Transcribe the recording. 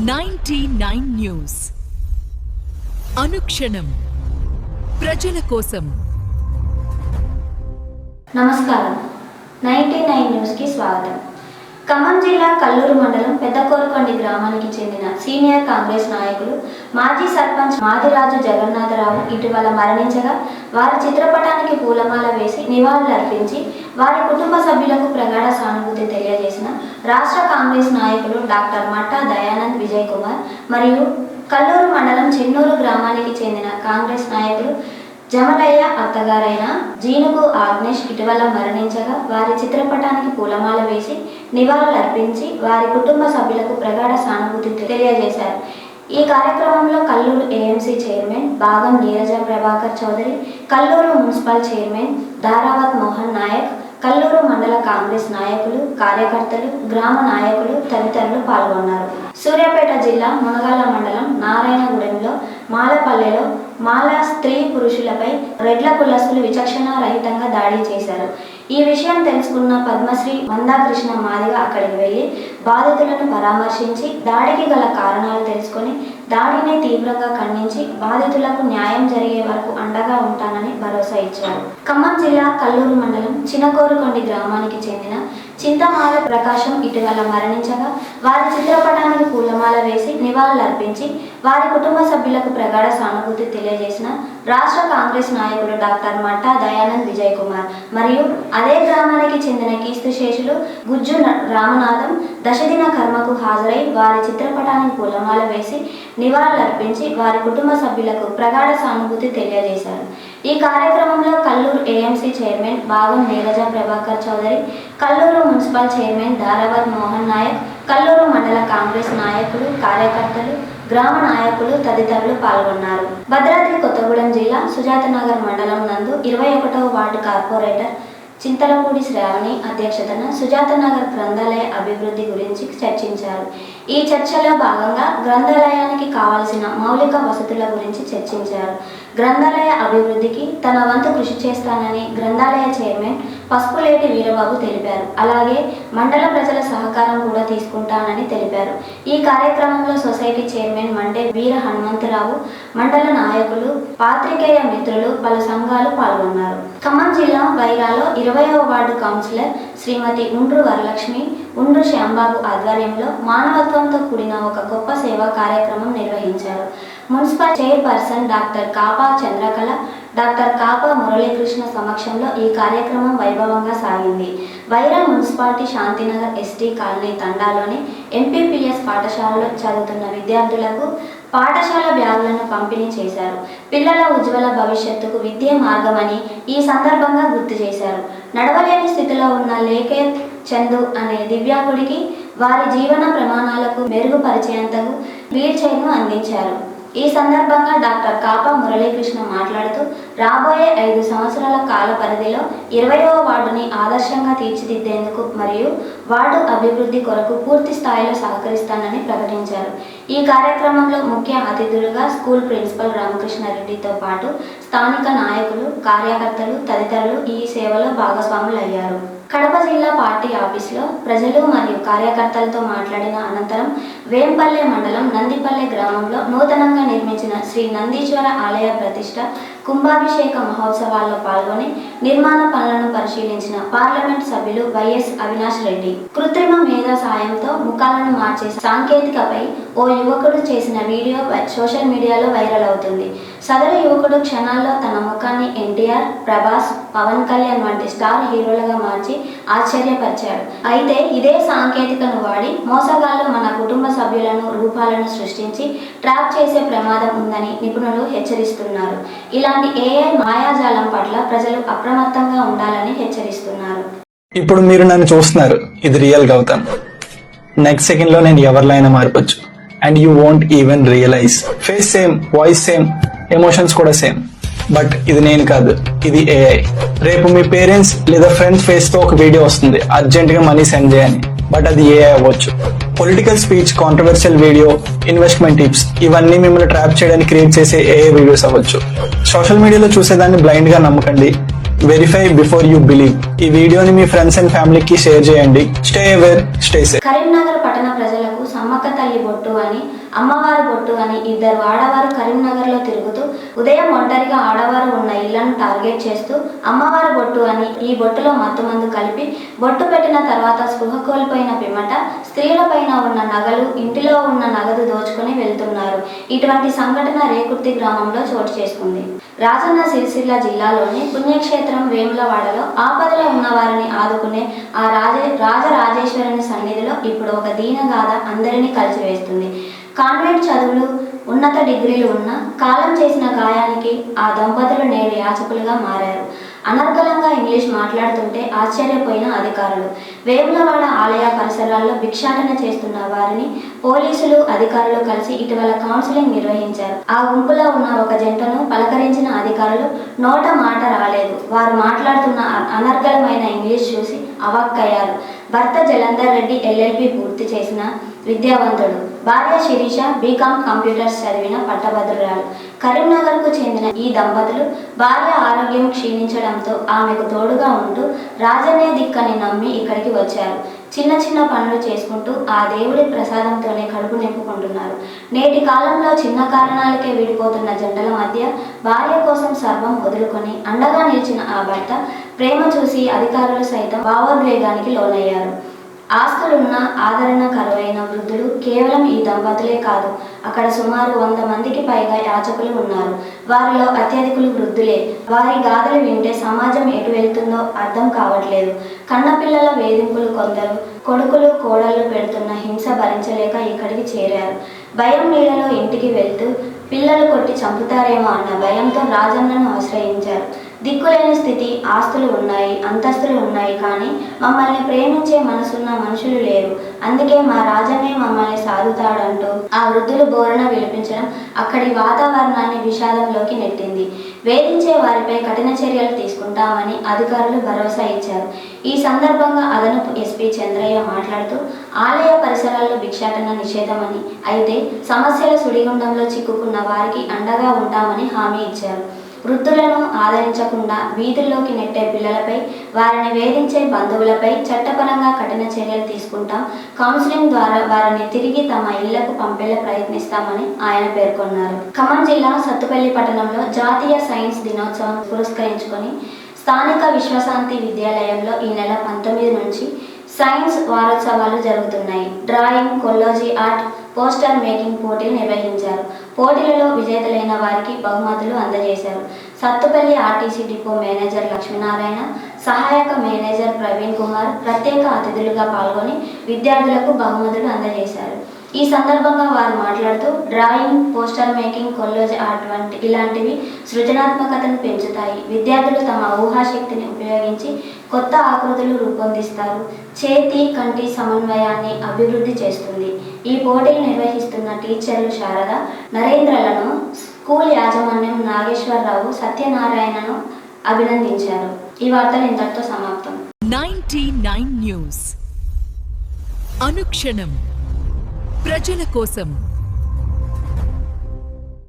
99 news అనుక్షణం ప్రజల కోసం. నమస్కారం. 99 న్యూస్ కి స్వాగతం. ఖమ్మం జిల్లా కల్లూరు మండలం పెద్దకోరుకొండి గ్రామానికి చెందిన సీనియర్ కాంగ్రెస్ నాయకులు మాజీ సర్పంచ్ మాదిరాజు జగన్నాథరావు ఇటీవల మరణించగా వారి చిత్రపటానికి పూలమాల వేసి నివాళులర్పించి వారి కుటుంబ సభ్యులకు ప్రగాఢ సానుభూతి తెలియజేసిన రాష్ట్ర కాంగ్రెస్ నాయకులు డాక్టర్ మట్టా దయానంద్ విజయ్ కుమార్ మరియు కల్లూరు మండలం చెన్నూరు గ్రామానికి చెందిన కాంగ్రెస్ నాయకులు జమలయ్య అత్తగారైన జీనుగు ఆగ్నేష్ ఇటీవల మరణించగా వారి చిత్రపటానికి పూలమాల వేసి నివాళులర్పించి వారి కుటుంబ సభ్యులకు ప్రగాఢ సానుభూతి తెలియజేశారు. ఈ కార్యక్రమంలో కల్లూరు ఏఎంసీ చైర్మన్ బాగం నీరజ ప్రభాకర్ చౌదరి, కల్లూరు మున్సిపల్ చైర్మన్ దారావత్ మోహన్ నాయక్, కల్లూరు మండల కాంగ్రెస్ నాయకులు, కార్యకర్తలు, గ్రామ నాయకులు తదితరులు పాల్గొన్నారు. సూర్యాపేట జిల్లా మునగాల మండలం నారాయణగూడెంలో మాలపల్లెలో మాల స్త్రీ పురుషులపై రెడ్ల కులస్తులు విచక్షణ రహితంగా దాడి చేశారు. ఈ విషయం తెలుసుకున్న పద్మశ్రీ మందాకృష్ణ మాదిగ అక్కడికి వెళ్లి బాధితులను పరామర్శించి దాడికి గల కారణాలు తెలుసుకొని దాడిని తీవ్రంగా ఖండించి బాధితులకు న్యాయం జరిగే వరకు అండగా ఉంటానని భరోసా ఇచ్చారు. ఖమ్మం జిల్లా కల్లూరు మండలం చినకోరుకొండి గ్రామానికి చెందిన చింతమాల ప్రకాశం ఇటీవల మరణించగా వారి చిత్రపటానికి పూలమాల వేసి నివాళులర్పించి వారి కుటుంబ సభ్యులకు ప్రగాఢ సానుభూతి తెలియజేసిన రాష్ట్ర కాంగ్రెస్ నాయకుడు డాక్టర్ మట్టా దయానంద్ విజయ్ కుమార్ మరియు అదే గ్రామానికి చెందిన కీర్తిశేషులు గుజ్జు రామనాథం దశదిన కర్మకు హాజరై వారి చిత్రపటానికి పూలమాల వేసి నివాళులర్పించి వారి కుటుంబ సభ్యులకు ప్రగాఢ సానుభూతి తెలియజేశారు. ఈ కార్యక్రమంలో కల్లూరు ఏఎంసీ చైర్మన్ బాగం నీరజ ప్రభాకర్ చౌదరి, కల్లూరు మున్సిపల్ చైర్మన్ దారావత్ మోహన్ నాయక్, కల్లూరు మండల కాంగ్రెస్ నాయకులు, కార్యకర్తలు, గ్రామ నాయకులు తదితరులు పాల్గొన్నారు. భద్రాద్రి కొత్తగూడెం జిల్లా సుజాతనగర్ మండలం నందు 21వ వార్డు కార్పొరేటర్ చింతలపూడి శ్రావణి అధ్యక్షతన సుజాతనగర్ గ్రంథాలయ అభివృద్ధి గురించి చర్చించారు. ఈ చర్చలో భాగంగా గ్రంథాలయానికి కావలసిన మౌలిక వసతుల గురించి చర్చించారు. గ్రంథాలయ అభివృద్ధికి తన వంతు కృషి చేస్తానని గ్రంథాలయ చైర్మన్ పసుపులేటి వీరబాబు తెలిపారు. అలాగే మండల ప్రజల సహకారం కూడా తీసుకుంటానని తెలిపారు. ఈ కార్యక్రమంలో సొసైటీ చైర్మన్ మండే వీర హనుమంతరావు, మండల నాయకులు, పాత్రికేయ మిత్రులు, పలు సంఘాలు పాల్గొన్నారు. ఖమ్మం జిల్లా వైరాలో 20వ వార్డు కౌన్సిలర్ శ్రీమతి ఉండ్రు వరలక్ష్మి, ఉండ్రు శ్యాంబాబు ఆధ్వర్యంలో మానవత్వంతో కూడిన ఒక గొప్ప సేవా కార్యక్రమం నిర్వహించారు. Municipal chairperson doctor Kapa Chandrakala, doctor Kapa Muralikrishna సమక్షంలో ఈ కార్యక్రమం వైభవంగా సాగింది. Wyra municipality Shantinagar ST colony తండాలోని ఎంపీపీఎస్ పాఠశాలలో చదువుతున్న విద్యార్థులకు పాఠశాల బ్యాగులను పంపిణీ చేశారు. పిల్లల ఉజ్వల భవిష్యత్తుకు విద్య మార్గమని ఈ సందర్భంగా గుర్తు చేశారు. నడవలేని స్థితిలో ఉన్న లేఖేత్ చందు అనే దివ్యాంగుడికి వారి జీవన ప్రమాణాలకు మెరుగుపరిచేంతకు వీల్ చైర్ను అందించారు. ఈ సందర్భంగా డాక్టర్ కాపా మురళీకృష్ణ మాట్లాడుతూ రాబోయే 5 సంవత్సరాల కాల పరిధిలో 20వ వార్డుని ఆదర్శంగా తీర్చిదిద్దేందుకు మరియు వార్డు అభివృద్ధి కొరకు పూర్తి స్థాయిలో సహకరిస్తానని ప్రకటించారు. ఈ కార్యక్రమంలో ముఖ్య అతిథులుగా స్కూల్ ప్రిన్సిపల్ రామకృష్ణారెడ్డితో పాటు స్థానిక నాయకులు, కార్యకర్తలు తదితరులు ఈ సేవలో భాగస్వాములయ్యారు. కడప జిల్లా పార్టీ ఆఫీసులో ప్రజలు మరియు కార్యకర్తలతో మాట్లాడిన అనంతరం వేంపల్లె మండలం నందిపల్లె గ్రామంలో నూతనంగా నిర్మించిన శ్రీ నందీశ్వర ఆలయ ప్రతిష్ట కుంభాభిషేక మహోత్సవాల్లో పాల్గొని నిర్మాణ పనులను పరిశీలించిన పార్లమెంట్ సభ్యులు వైఎస్ అవినాష్ రెడ్డి. కృత్రిమ మేధా సాయంతో ముఖాలను మార్చే సాంకేతికపై ఓ యువకుడు చేసిన వీడియో సోషల్ మీడియాలో వైరల్ అవుతుంది. సదరు యువకుడు క్షణాల్లో తన ముఖాన్ని ఎన్టీఆర్, ప్రభాస్, పవన్ కళ్యాణ్ వంటి స్టార్ హీరోలుగా మార్చి ఆశ్చర్యపరిచాడు. అయితే ఇదే సాంకేతికను వాడి మోసగాళ్లు మన కుటుంబ సభ్యులను, రూపాలను సృష్టించి ట్రాప్ చేసే ప్రమాదం ఉందని నిపుణులు హెచ్చరిస్తున్నారు. ఇలాంటి ఏఐ మాయాజాలం పట్ల ప్రజలు అప్రమత్తంగా ఉండాలని హెచ్చరిస్తున్నారు. ఇప్పుడు మీరు నన్ను చూస్తున్నారు, ఇది రియల్ గౌతమ్. నెక్స్ట్ సెకండ్ లో నేను ఎవరిలైనా మారిపోవచ్చు. And you won't even realise. Face same, voice same, emotions కూడా సేమ్. బట్ ఇది నేను కాదు, ఇది ఏఐ. రేపు మీ పేరెంట్స్ లేదా ఫ్రెండ్స్ ఫేస్ తో ఒక వీడియో వస్తుంది, అర్జెంట్ గా మనీ సెండ్ చేయని. బట్ అది ఏఐ అవ్వచ్చు. Political speech, controversial video, investment tips, ఇవన్నీ మిమ్మల్ని ట్రాప్ చేయడానికి క్రియేట్ చేసే ఏఐ వీడియోస్ అవ్వచ్చు. సోషల్ మీడియాలో చూసేదాన్ని బ్లైండ్ గా నమ్మకండి. Verify before you believe. ఈ వీడియోని మీ ఫ్రెండ్స్ అండ్ ఫ్యామిలీకి షేర్ చేయండి. Stay aware, stay safe. Karimnagar పట్టణ ప్రజలకు సమ్మక్క తల్లి బొట్టు అని, అమ్మవారి బొట్టు అని ఇద్దరు ఆడవారు కరీంనగర్లో తిరుగుతూ ఉదయం ఒంటరిగా ఆడవారు ఉన్న ఇళ్లను టార్గెట్ చేస్తూ అమ్మవారి బొట్టు అని ఈ బొట్టులో మత్తుమందు కలిపి బొట్టు పెట్టిన తర్వాత స్పృహ కోల్పోయిన పిమ్మట స్త్రీలపైన ఉన్న నగలు, ఇంటిలో ఉన్న నగదు దోచుకొని వెళ్తున్నారు. ఇటువంటి సంఘటన రేకుర్తి గ్రామంలో చోటు చేసుకుంది. రాజన్న సిరిసిల్ల జిల్లాలోని పుణ్యక్షేత్రం వేములవాడలో ఆపదలో ఉన్న వారిని ఆదుకునే ఆ రాజరాజేశ్వరుని సన్నిధిలో ఇప్పుడు ఒక దీనగాథ అందరినీ కలిసివేస్తుంది. కాన్వెంట్ చదువులు, ఉన్నత డిగ్రీలు ఉన్న కాలం చేసిన గాయానికి ఆ దంపతులు నేడు యాచకులుగా మారారు. అనర్గళంగా ఇంగ్లీష్ మాట్లాడుతుంటే ఆశ్చర్యపోయిన అధికారులు. వేములవాడ ఆలయ పరిసరాల్లో భిక్షాటన చేస్తున్న వారిని పోలీసులు, అధికారులు కలిసి ఇటీవల కౌన్సిలింగ్ నిర్వహించారు. ఆ గుంపులో ఉన్న ఒక జంటను పలకరించిన అధికారులు నోట మాట రాలేదు. వారు మాట్లాడుతున్న అనర్గళమైన ఇంగ్లీష్ చూసి అవాక్కయ్యారు. భర్త జలంధర్ రెడ్డి ఎల్ఎల్బి పూర్తి చేసిన విద్యావంతుడు, భార్య శిరీష బీకామ్ కంప్యూటర్స్ చదివిన పట్టభద్రురాలు. కరీంనగర్కు చెందిన ఈ దంపతులు భార్య ఆరోగ్యం క్షీణించడంతో ఆమెకు తోడుగా ఉంటూ రాజనే దిక్కని నమ్మి ఇక్కడికి వచ్చారు. చిన్న చిన్న పనులు చేసుకుంటూ ఆ దేవుడి ప్రసాదంతోనే కడుపు నింపుకుంటున్నారు. నేటి కాలంలో చిన్న కారణాలకే విడిపోతున్న జంటల మధ్య భార్య కోసం సర్వం వదులుకొని అండగా నిలిచిన ఆ భర్త ప్రేమ చూసి అధికారులు సైతం భావోద్వేగానికి లోనయ్యారు. ఆస్తులున్న ఆదరణ కరువైన వృద్ధులు కేవలం ఈ దంపతులే కాదు, అక్కడ సుమారు 100 మందికి పైగా యాచకులు ఉన్నారు. వారిలో అత్యధికులు వృద్ధులే. వారి గాథలు వింటే సమాజం ఎటు వెళ్తుందో అర్థం కావట్లేదు. కన్నపిల్లల వేధింపులు, కొందరు కొడుకులు కోడళ్లు పెడుతున్న హింస భరించలేక ఇక్కడికి చేరారు. భయం నీడలో ఇంటికి వెళ్తూ పిల్లలు కొట్టి చంపుతారేమో అన్న భయంతో రాజన్నను ఆశ్రయించారు. దిక్కులేని స్థితి, ఆస్తులు ఉన్నాయి, అంతస్తులు ఉన్నాయి, కానీ మమ్మల్ని ప్రేమించే మనసున్న మనుషులు లేరు. అందుకే మా రాజన్నే మమ్మల్ని సాదుతాడంటూ ఆ వృద్ధులు బోరణ విలిపించడం అక్కడి వాతావరణాన్ని విషాదంలోకి నెట్టింది. వేధించే వారిపై కఠిన చర్యలు తీసుకుంటామని అధికారులు భరోసా ఇచ్చారు. ఈ సందర్భంగా అదనపు ఎస్పీ చంద్రయ్య మాట్లాడుతూ ఆలయ పరిసరాల్లో భిక్షాటన నిషేధమని, అయితే సమస్యల సుడిగుండంలో చిక్కుకున్న వారికి అండగా ఉంటామని హామీ ఇచ్చారు. వృద్ధులను ఆదరించకుండా వీధుల్లోకి నెట్టే పిల్లలపై, వారిని వేధించే బంధువులపై చట్టపరంగా కఠిన చర్యలు తీసుకుంటాం. కౌన్సిలింగ్ ద్వారా వారిని తిరిగి తమ ఇళ్లకు పంపేలా ప్రయత్నిస్తామని ఆయన పేర్కొన్నారు. ఖమ్మం జిల్లా సత్తుపల్లి పట్టణంలో జాతీయ సైన్స్ దినోత్సవం పురస్కరించుకొని స్థానిక విశ్వశాంతి విద్యాలయంలో ఈ నెల 19 నుంచి సైన్స్ వారోత్సవాలు జరుగుతున్నాయి. డ్రాయింగ్, కొల్లాజీ ఆర్ట్, పోస్టర్ మేకింగ్ పోటీలు నిర్వహించారు. పోటీలలో విజేతలైన వారికి బహుమతులు అందజేశారు. Sathupalli RTC depot manager Lakshminarayana, సహాయక మేనేజర్ ప్రవీణ్ కుమార్ ప్రత్యేక అతిథులుగా పాల్గొని విద్యార్థులకు బహుమతులు అందజేశారు. ఈ సందర్భంగా వారు మాట్లాడుతూ డ్రాయింగ్, పోస్టర్ మేకింగ్, కొల్లాజ్ ఆర్ట్ ఇలాంటివి సృజనాత్మకతను పెంచుతాయి. విద్యార్థులు తమ ఊహాశక్తిని ఉపయోగించి కొత్త ఆకృతులు రూపొందిస్తారు. చేతి, కంటి సమన్వయాన్ని అభివృద్ధి చేస్తుంది. ఈ పోటీలు నిర్వహిస్తున్న టీచర్లు శారద, నరేంద్రలను స్కూల్ యాజమాన్యం నాగేశ్వరరావు, సత్యనారాయణను అభినందించారు. ఈ వార్తలు ఇంతటితో సమాప్తం. 99 న్యూస్ అనుక్షణం ప్రజల కోసం.